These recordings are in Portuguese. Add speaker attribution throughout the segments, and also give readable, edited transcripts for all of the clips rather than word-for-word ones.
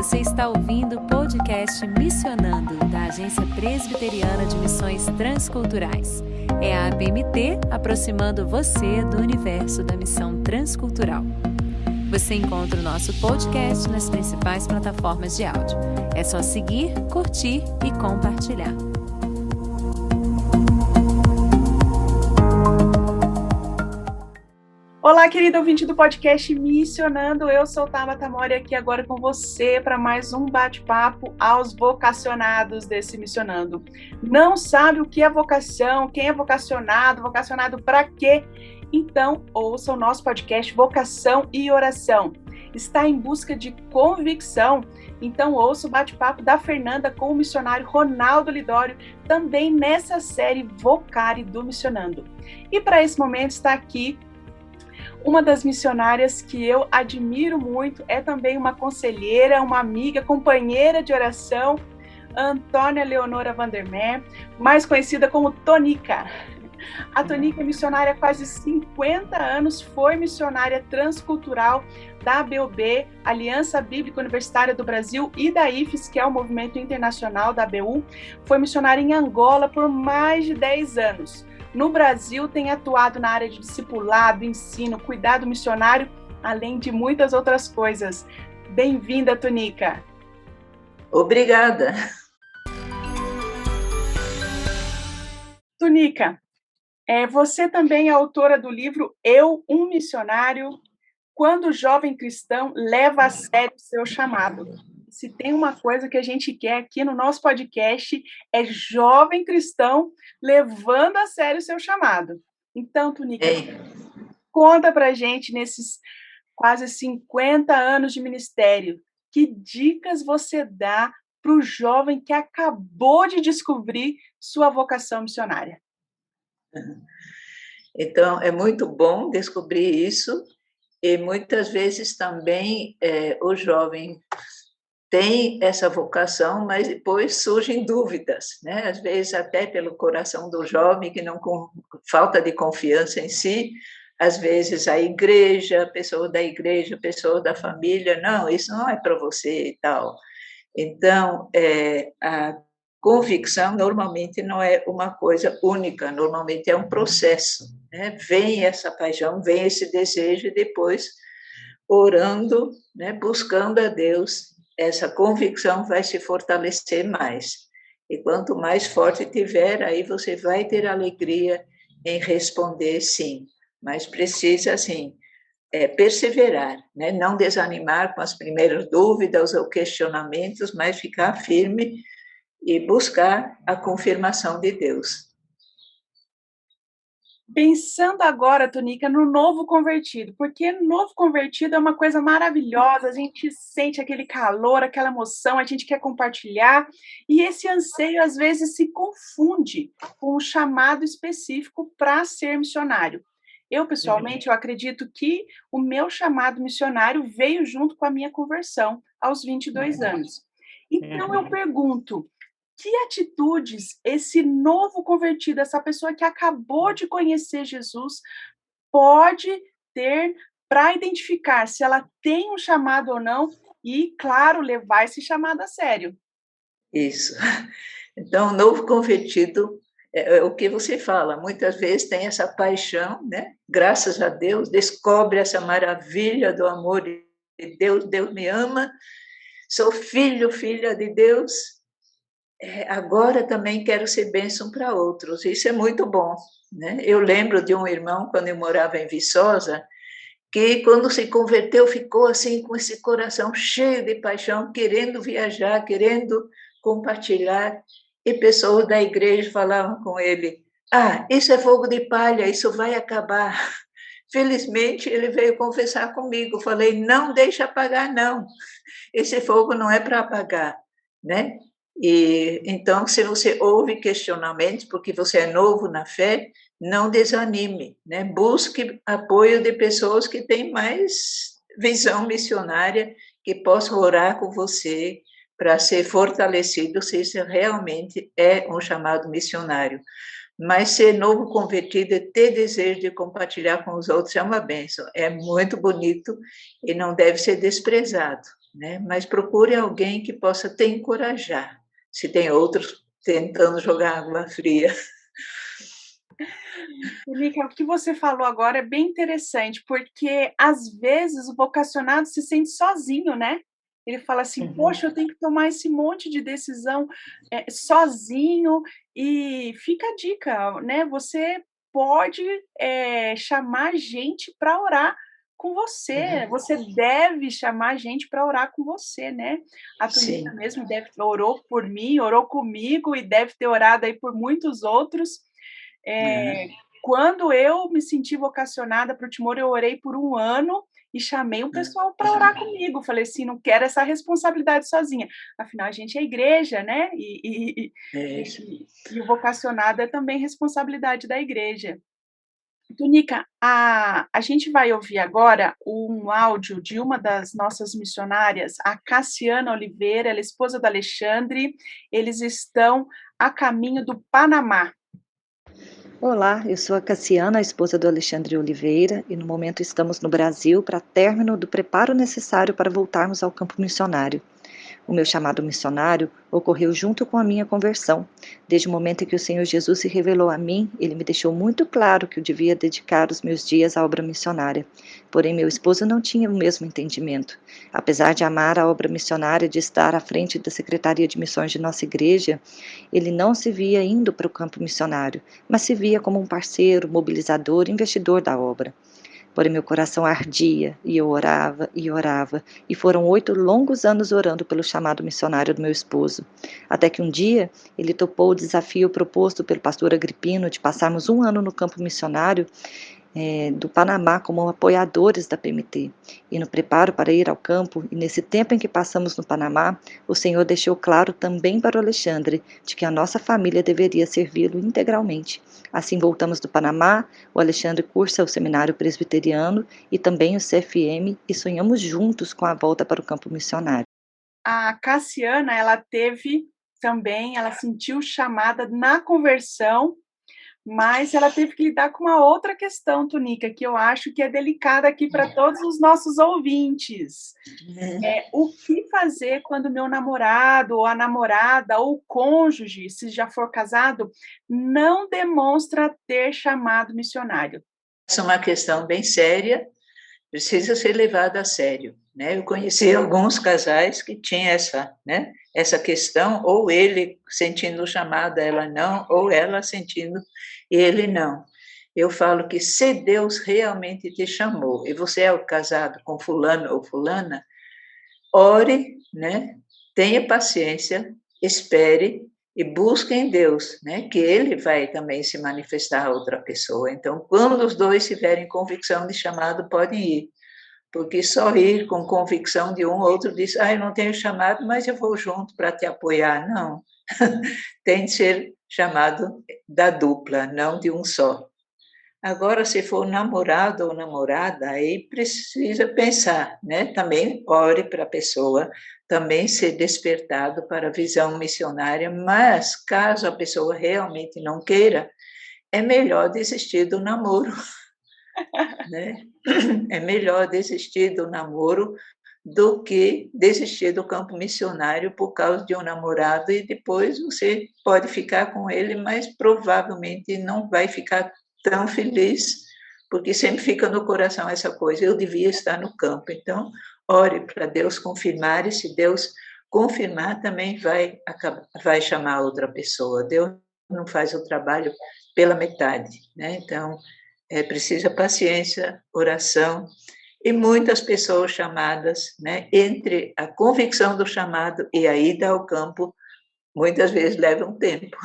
Speaker 1: Você está ouvindo o podcast Missionando, da Agência Presbiteriana de Missões Transculturais. É a APMT aproximando você do universo da missão transcultural. Você encontra o nosso podcast nas principais plataformas de áudio. É só seguir, curtir e compartilhar.
Speaker 2: Olá, querido ouvinte do podcast Missionando, eu sou Tabata Mori aqui agora com você para mais um bate-papo aos vocacionados desse Missionando. Não sabe o que é vocação, quem é vocacionado para quê? Então, ouça o nosso podcast Vocação e Oração. Está em busca de convicção? Então ouça o bate-papo da Fernanda com o missionário Ronaldo Lidório, também nessa série Vocare do Missionando. E para esse momento está aqui uma das missionárias que eu admiro muito, é também uma conselheira, uma amiga, companheira de oração, Antônia Leonora Vandermeer, mais conhecida como Tonica. A Tonica é missionária há quase 50 anos, foi missionária transcultural da ABUB, Aliança Bíblica Universitária do Brasil, e da IFES, que é o Movimento Internacional da ABU. Foi missionária em Angola por mais de 10 anos. No Brasil, tem atuado na área de discipulado, ensino, cuidado missionário, além de muitas outras coisas. Bem-vinda, Tonica.
Speaker 3: Obrigada.
Speaker 2: Tonica, você também é autora do livro Eu, um Missionário, quando o jovem cristão leva a sério seu chamado. Se tem uma coisa que a gente quer aqui no nosso podcast, é jovem cristão levando a sério o seu chamado. Então, Tonica, conta pra gente, nesses quase 50 anos de ministério, que dicas você dá para o jovem que acabou de descobrir sua vocação missionária?
Speaker 3: Então, é muito bom descobrir isso, e muitas vezes também o jovem tem essa vocação, mas depois surgem dúvidas, né? Às vezes até pelo coração do jovem, que não com falta de confiança em si, às vezes a igreja, pessoa da família, não, isso não é para você e tal. Então, a convicção normalmente não é uma coisa única, normalmente é um processo, né? Vem essa paixão, vem esse desejo, e depois, orando, né, buscando a Deus, essa convicção vai se fortalecer mais. E quanto mais forte tiver, aí você vai ter alegria em responder sim. Mas precisa, assim, perseverar, né? Não desanimar com as primeiras dúvidas ou questionamentos, mas ficar firme e buscar a confirmação de Deus.
Speaker 2: Pensando agora, Tonica, no novo convertido, porque novo convertido é uma coisa maravilhosa, a gente sente aquele calor, aquela emoção, a gente quer compartilhar, e esse anseio às vezes se confunde com um chamado específico para ser missionário. Eu, pessoalmente, eu acredito que o meu chamado missionário veio junto com a minha conversão, aos 22 anos. Então, eu pergunto, que atitudes esse novo convertido, essa pessoa que acabou de conhecer Jesus, pode ter para identificar se ela tem um chamado ou não e, claro, levar esse chamado a sério?
Speaker 3: Isso. Então, o novo convertido, o que você fala, muitas vezes tem essa paixão, né? Graças a Deus, descobre essa maravilha do amor de Deus, Deus me ama, sou filha de Deus, agora também quero ser bênção para outros. Isso é muito bom, né? Eu lembro de um irmão, quando eu morava em Viçosa, que quando se converteu ficou assim com esse coração cheio de paixão, querendo viajar, querendo compartilhar, e pessoas da igreja falavam com ele: isso é fogo de palha, isso vai acabar. Felizmente, ele veio confessar comigo. Falei: não deixa apagar, não. Esse fogo não é para apagar, né? E então, se você ouve questionamentos, porque você é novo na fé, não desanime, né? Busque apoio de pessoas que têm mais visão missionária, que possam orar com você para ser fortalecido, se isso realmente é um chamado missionário. Mas ser novo convertido, ter desejo de compartilhar com os outros é uma bênção, é muito bonito e não deve ser desprezado. né? Mas procure alguém que possa te encorajar, se tem outros tentando jogar água fria.
Speaker 2: Mônica, o que você falou agora é bem interessante, porque às vezes o vocacionado se sente sozinho, né? Ele fala assim:
Speaker 3: Uhum.
Speaker 2: poxa, eu tenho que tomar esse monte de decisão sozinho, e fica a dica, né? Você pode chamar gente para orar com você,
Speaker 3: Uhum.
Speaker 2: você deve chamar gente para orar com você, né? A Tunica
Speaker 3: Sim.
Speaker 2: mesmo orou por mim, orou comigo e deve ter orado aí por muitos outros.
Speaker 3: Uhum.
Speaker 2: Quando eu me senti vocacionada para o Timor, eu orei por 1 ano e chamei um pessoal para orar comigo. Falei assim: "Não quero essa responsabilidade sozinha". Afinal, a gente é igreja, né,
Speaker 3: É isso.
Speaker 2: e o vocacionado é também responsabilidade da igreja. Tunica, a gente vai ouvir agora um áudio de uma das nossas missionárias, a Cassiana Oliveira, ela é esposa do Alexandre, eles estão a caminho do Panamá.
Speaker 4: Olá, eu sou a Cassiana, a esposa do Alexandre Oliveira, e no momento estamos no Brasil para término do preparo necessário para voltarmos ao campo missionário. O meu chamado missionário ocorreu junto com a minha conversão. Desde o momento em que o Senhor Jesus se revelou a mim, ele me deixou muito claro que eu devia dedicar os meus dias à obra missionária. Porém, meu esposo não tinha o mesmo entendimento. Apesar de amar a obra missionária, de estar à frente da Secretaria de Missões de nossa igreja, ele não se via indo para o campo missionário, mas se via como um parceiro, mobilizador, investidor da obra. Porém, meu coração ardia, e eu orava, e foram 8 longos anos orando pelo chamado missionário do meu esposo. Até que um dia, ele topou o desafio proposto pelo pastor Agripino de passarmos 1 ano no campo missionário do Panamá como apoiadores da PMT. E no preparo para ir ao campo, e nesse tempo em que passamos no Panamá, o Senhor deixou claro também para o Alexandre de que a nossa família deveria servi-lo integralmente. Assim voltamos do Panamá, o Alexandre cursa o seminário presbiteriano e também o CFM, e sonhamos juntos com a volta para o campo missionário.
Speaker 2: A Cassiana, ela sentiu chamada na conversão, mas ela teve que lidar com uma outra questão, Tunica, que eu acho que é delicada aqui para todos os nossos ouvintes. O que fazer quando o meu namorado, ou a namorada, ou o cônjuge, se já for casado, não demonstra ter chamado missionário?
Speaker 3: Essa é uma questão bem séria, precisa ser levada a sério, né? Eu conheci alguns casais que tinham essa, né, essa questão, ou ele sentindo o chamado, ela não, ou ela sentindo e ele não. Eu falo que se Deus realmente te chamou e você é casado com fulano ou fulana, ore, né? Tenha paciência, espere e busque em Deus, né? Que Ele vai também se manifestar a outra pessoa. Então, quando os dois tiverem convicção de chamado, podem ir. Porque só ir com convicção de um, outro diz, eu não tenho chamado, mas eu vou junto para te apoiar. Não, tem de ser chamado da dupla, não de um só. Agora, se for namorado ou namorada, aí precisa pensar, né? Também ore para a pessoa, também ser despertado para a visão missionária, mas caso a pessoa realmente não queira, é melhor desistir do namoro, né? É melhor desistir do namoro do que desistir do campo missionário por causa de um namorado e depois você pode ficar com ele, mas provavelmente não vai ficar tão feliz, porque sempre fica no coração essa coisa, eu devia estar no campo. Então, ore para Deus confirmar, e se Deus confirmar, também vai chamar outra pessoa. Deus não faz o trabalho pela metade, né? Então, precisa paciência, oração, e muitas pessoas chamadas, né, entre a convicção do chamado e a ida ao campo, muitas vezes leva um tempo.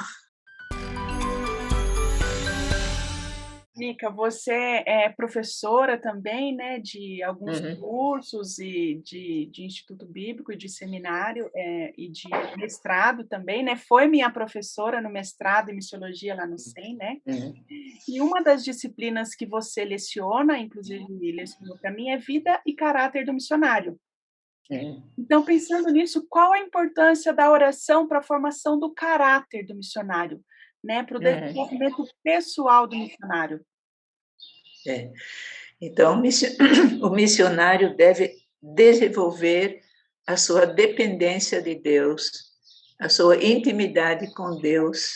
Speaker 2: Nica, você é professora também, né, de alguns
Speaker 3: Uhum.
Speaker 2: cursos e de instituto bíblico e de seminário, e de mestrado também, né? Foi minha professora no mestrado em missiologia lá no SEM, né?
Speaker 3: Uhum.
Speaker 2: E uma das disciplinas que você leciona, inclusive lecionou para mim, é vida e caráter do missionário.
Speaker 3: Uhum.
Speaker 2: Então, pensando nisso, qual a importância da oração para a formação do caráter do missionário, né, para o
Speaker 3: Uhum.
Speaker 2: desenvolvimento pessoal do missionário?
Speaker 3: Então, o missionário deve desenvolver a sua dependência de Deus, a sua intimidade com Deus,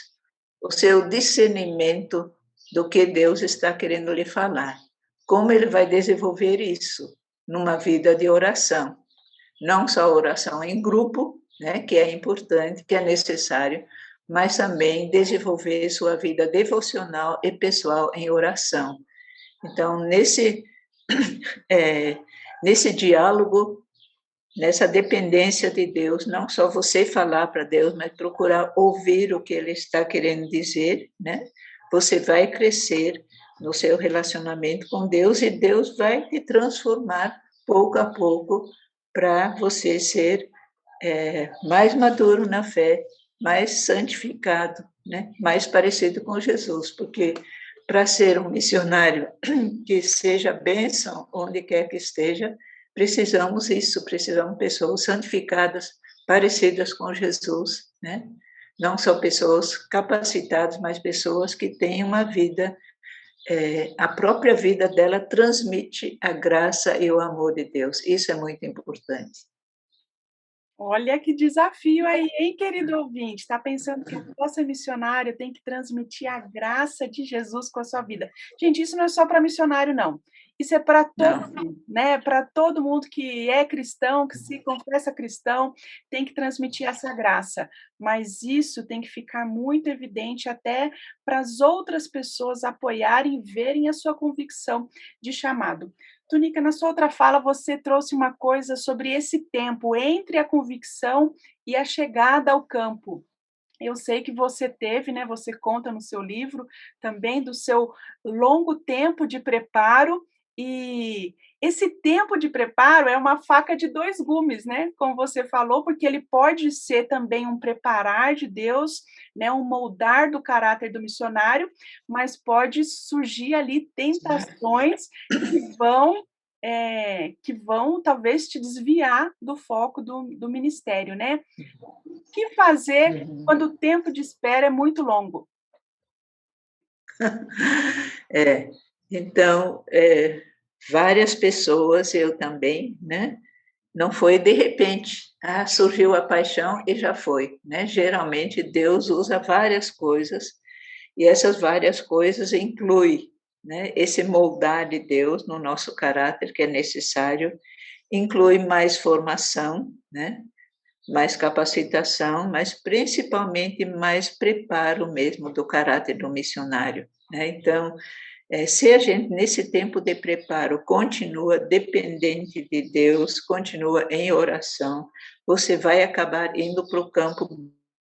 Speaker 3: o seu discernimento do que Deus está querendo lhe falar. Como ele vai desenvolver isso numa vida de oração? Não só oração em grupo, né, que é importante, que é necessário, mas também desenvolver sua vida devocional e pessoal em oração. Então, nesse diálogo, nessa dependência de Deus, não só você falar para Deus, mas procurar ouvir o que Ele está querendo dizer, né? Você vai crescer no seu relacionamento com Deus e Deus vai te transformar pouco a pouco para você ser mais maduro na fé, mais santificado, né? Mais parecido com Jesus, porque para ser um missionário que seja bênção onde quer que esteja, precisamos de pessoas santificadas, parecidas com Jesus, né? Não só pessoas capacitadas, mas pessoas que têm uma vida, a própria vida dela transmite a graça e o amor de Deus. Isso é muito importante.
Speaker 2: Olha que desafio aí, hein, querido ouvinte? Está pensando que você missionário tem que transmitir a graça de Jesus com a sua vida. Gente, isso não é só para missionário, não. Isso é para todo mundo, né? Para todo mundo que é cristão, que se confessa cristão, tem que transmitir essa graça. Mas isso tem que ficar muito evidente até para as outras pessoas apoiarem e verem a sua convicção de chamado. Tunica, na sua outra fala, você trouxe uma coisa sobre esse tempo entre a convicção e a chegada ao campo. Eu sei que você teve, né? Você conta no seu livro também do seu longo tempo de preparo, e esse tempo de preparo é uma faca de dois gumes, né? Como você falou, porque ele pode ser também um preparar de Deus, né? Um moldar do caráter do missionário, mas pode surgir ali tentações que vão talvez te desviar do foco do ministério, né? O que fazer quando o tempo de espera é muito longo?
Speaker 3: Então, várias pessoas, eu também, né? Não foi de repente, surgiu a paixão e já foi, né? Geralmente Deus usa várias coisas e essas várias coisas incluem, né, esse moldar de Deus no nosso caráter que é necessário, inclui mais formação, né? Mais capacitação, mas principalmente mais preparo mesmo do caráter do missionário, né? Então, se a gente, nesse tempo de preparo, continua dependente de Deus, continua em oração, você vai acabar indo para o campo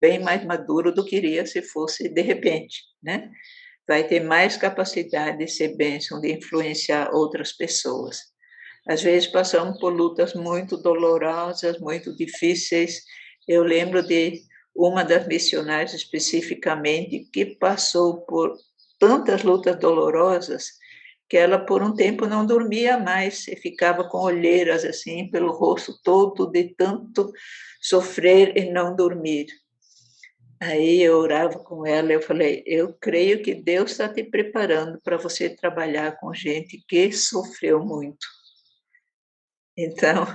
Speaker 3: bem mais maduro do que iria se fosse de repente, né? Vai ter mais capacidade de ser bênção, de influenciar outras pessoas. Às vezes passamos por lutas muito dolorosas, muito difíceis. Eu lembro de uma das missionárias especificamente que passou por tantas lutas dolorosas que ela por um tempo não dormia mais e ficava com olheiras assim pelo rosto todo de tanto sofrer e não dormir. Aí eu orava com ela, eu falei, eu creio que Deus está te preparando para você trabalhar com gente que sofreu muito. Então,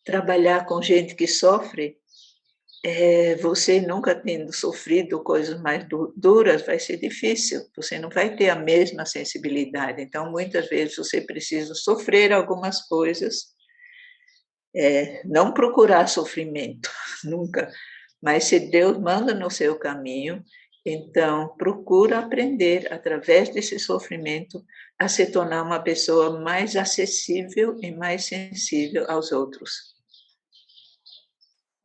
Speaker 3: trabalhar com gente que sofre, você nunca tendo sofrido coisas mais duras, vai ser difícil, você não vai ter a mesma sensibilidade. Então, muitas vezes você precisa sofrer algumas coisas, não procurar sofrimento, nunca. Mas se Deus manda no seu caminho, então procura aprender, através desse sofrimento, a se tornar uma pessoa mais acessível e mais sensível aos outros.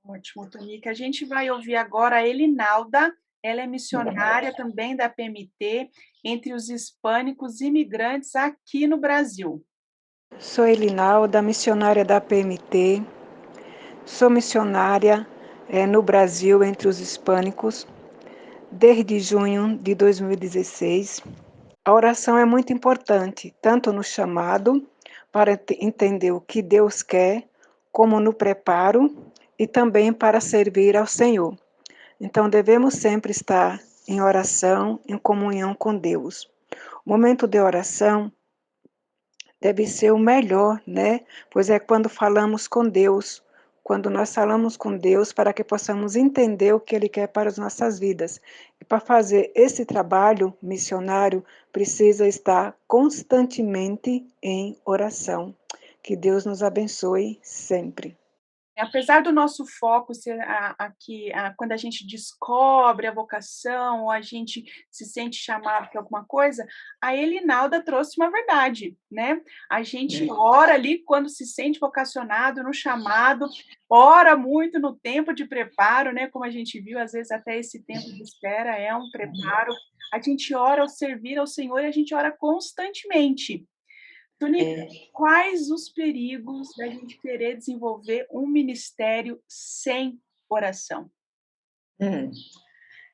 Speaker 2: Ótimo, Tonica. A gente vai ouvir agora a Elinalda. Ela é missionária também da PMT, entre os hispânicos imigrantes aqui no Brasil.
Speaker 5: Sou Elinalda, missionária da PMT. Sou missionária no Brasil, entre os hispânicos, desde junho de 2016. A oração é muito importante, tanto no chamado, para entender o que Deus quer, como no preparo e também para servir ao Senhor. Então, devemos sempre estar em oração, em comunhão com Deus. O momento de oração deve ser o melhor, né? Pois é quando falamos com Deus, quando nós falamos com Deus para que possamos entender o que Ele quer para as nossas vidas. E para fazer esse trabalho missionário, precisa estar constantemente em oração. Que Deus nos abençoe sempre.
Speaker 2: Apesar do nosso foco ser aqui, quando a gente descobre a vocação, ou a gente se sente chamado para alguma coisa, a Elinalda trouxe uma verdade, né? A gente ora ali quando se sente vocacionado, no chamado, ora muito no tempo de preparo, né? Como a gente viu, às vezes até esse tempo de espera é um preparo. A gente ora ao servir ao Senhor e a gente ora constantemente. Tunica, quais os perigos da gente querer desenvolver um ministério sem oração?
Speaker 3: Hum,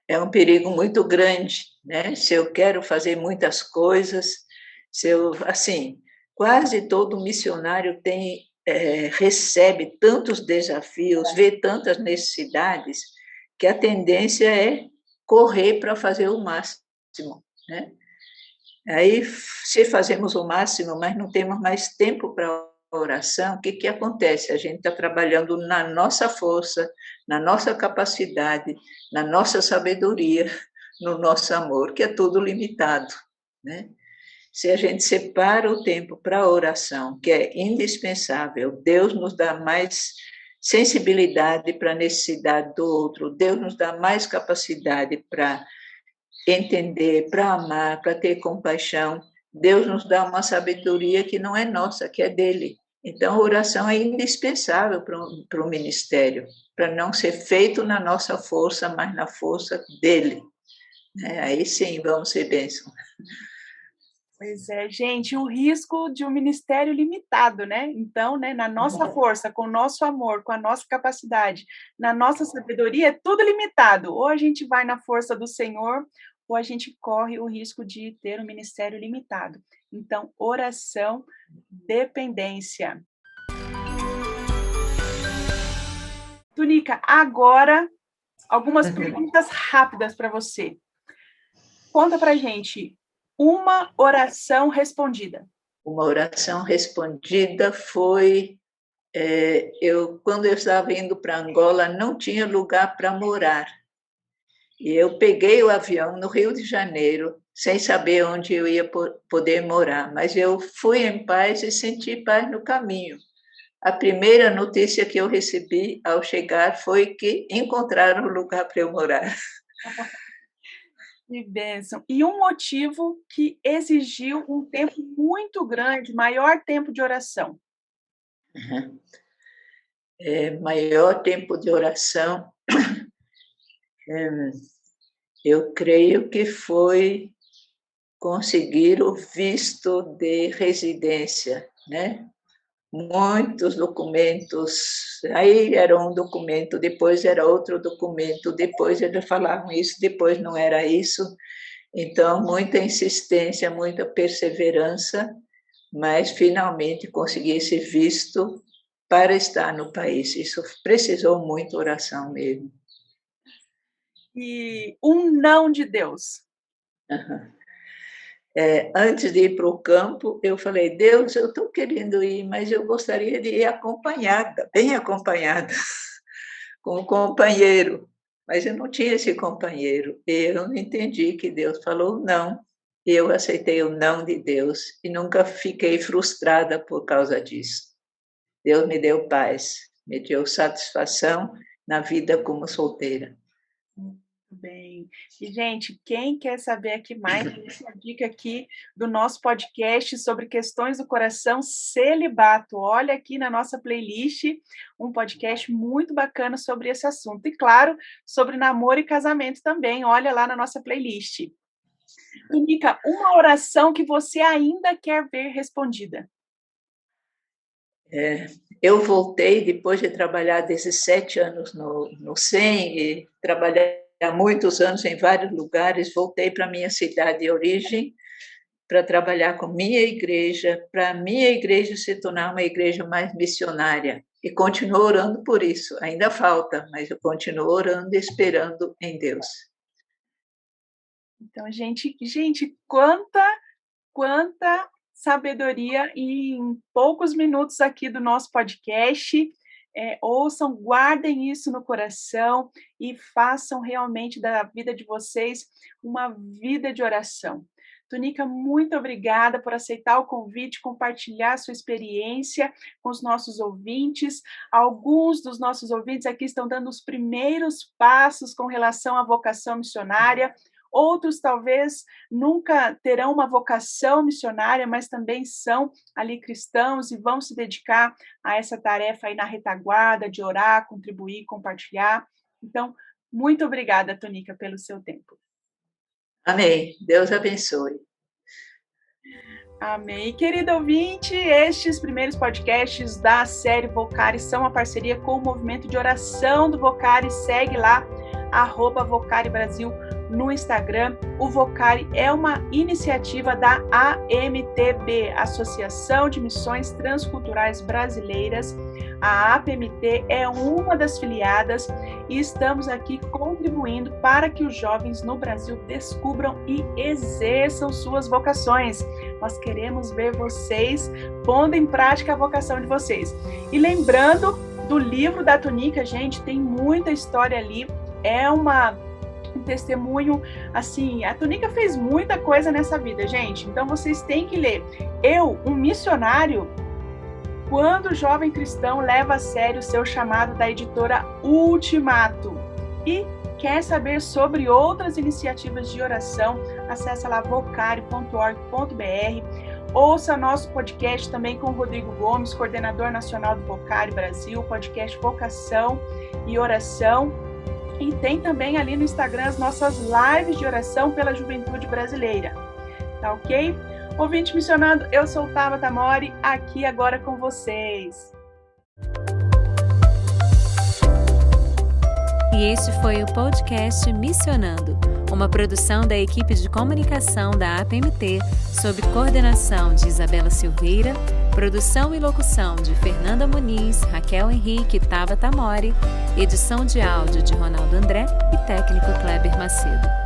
Speaker 3: É um perigo muito grande, né? Se eu quero fazer muitas coisas, assim, quase todo missionário recebe tantos desafios, vê tantas necessidades, que a tendência é correr para fazer o máximo, né? Aí, se fazemos o máximo, mas não temos mais tempo para oração, o que que acontece? A gente está trabalhando na nossa força, na nossa capacidade, na nossa sabedoria, no nosso amor, que é tudo limitado, né? Se a gente separa o tempo para a oração, que é indispensável, Deus nos dá mais sensibilidade para a necessidade do outro, Deus nos dá mais capacidade para entender, para amar, para ter compaixão. Deus nos dá uma sabedoria que não é nossa, que é dele. Então, a oração é indispensável para o ministério, para não ser feito na nossa força, mas na força dele. Aí sim, vamos ser bênção.
Speaker 2: Pois é, gente, o risco de um ministério limitado, né? Então, né, na nossa força, com o nosso amor, com a nossa capacidade, na nossa sabedoria, é tudo limitado. Ou a gente vai na força do Senhor, ou a gente corre o risco de ter um ministério limitado. Então, oração, dependência. Tunica, agora, algumas perguntas rápidas para você. Conta para gente uma oração respondida.
Speaker 3: Uma oração respondida foi quando eu estava indo para Angola, não tinha lugar para morar. E eu peguei o avião no Rio de Janeiro, sem saber onde eu ia poder morar, mas eu fui em paz e senti paz no caminho. A primeira notícia que eu recebi ao chegar foi que encontraram um lugar para eu morar.
Speaker 2: Que bênção. E um motivo que exigiu um tempo muito grande, maior tempo de oração.
Speaker 3: Maior tempo de oração, eu creio que foi conseguir o visto de residência, né? Muitos documentos, aí era um documento, depois era outro documento, depois eles falavam isso, depois não era isso. Então, muita insistência, muita perseverança, mas finalmente consegui esse visto para estar no país. Isso precisou muito oração mesmo.
Speaker 2: E um não de Deus.
Speaker 3: Antes de ir para o campo, eu falei, Deus, eu estou querendo ir, mas eu gostaria de ir acompanhada, bem acompanhada, com um companheiro. Mas eu não tinha esse companheiro. E eu não entendi que Deus falou não. E eu aceitei o não de Deus e nunca fiquei frustrada por causa disso. Deus me deu paz, me deu satisfação na vida como solteira.
Speaker 2: Bem, e gente, quem quer saber aqui mais, essa dica aqui do nosso podcast sobre questões do coração, celibato. Olha aqui na nossa playlist um podcast muito bacana sobre esse assunto. E claro, sobre namoro e casamento também. Olha lá na nossa playlist. Tunica, uma oração que você ainda quer ver respondida.
Speaker 3: Eu voltei depois de trabalhar 17 anos no SEM e trabalhar há muitos anos em vários lugares, voltei para a minha cidade de origem para trabalhar com minha igreja, para a minha igreja se tornar uma igreja mais missionária. E continuo orando por isso. Ainda falta, mas eu continuo orando e esperando em Deus.
Speaker 2: Então, gente, quanta sabedoria em poucos minutos aqui do nosso podcast. ouçam, guardem isso no coração e façam realmente da vida de vocês uma vida de oração. Tunica, muito obrigada por aceitar o convite, compartilhar sua experiência com os nossos ouvintes. Alguns dos nossos ouvintes aqui estão dando os primeiros passos com relação à vocação missionária. Outros talvez nunca terão uma vocação missionária, mas também são ali cristãos e vão se dedicar a essa tarefa aí na retaguarda, de orar, contribuir, compartilhar. Então, muito obrigada, Tunica, pelo seu tempo.
Speaker 3: Amém. Deus abençoe.
Speaker 2: Amém. Querido ouvinte, estes primeiros podcasts da série Vocari são uma parceria com o movimento de oração do Vocari. Segue lá, @Vocari Brasil no Instagram. O Vocari é uma iniciativa da AMTB, Associação de Missões Transculturais Brasileiras. A APMT é uma das filiadas e estamos aqui contribuindo para que os jovens no Brasil descubram e exerçam suas vocações. Nós queremos ver vocês pondo em prática a vocação de vocês. E lembrando do livro da Tunica, gente, tem muita história ali. É um testemunho, assim, a Tunica fez muita coisa nessa vida, gente. Então vocês têm que ler. Eu, um missionário, quando o jovem cristão leva a sério o seu chamado, da editora Ultimato. E quer saber sobre outras iniciativas de oração, acessa lá vocari.org.br. Ouça nosso podcast também com o Rodrigo Gomes, coordenador nacional do Vocari Brasil, podcast Vocação e Oração. E tem também ali no Instagram as nossas lives de oração pela juventude brasileira. Tá ok? Ouvinte missionando, eu sou Tabata Mori, aqui agora com vocês.
Speaker 1: E este foi o podcast Missionando, uma produção da equipe de comunicação da APMT, sob coordenação de Isabela Silveira, produção e locução de Fernanda Muniz, Raquel Henrique e Tabata Mori, edição de áudio de Ronaldo André e técnico Kleber Macedo.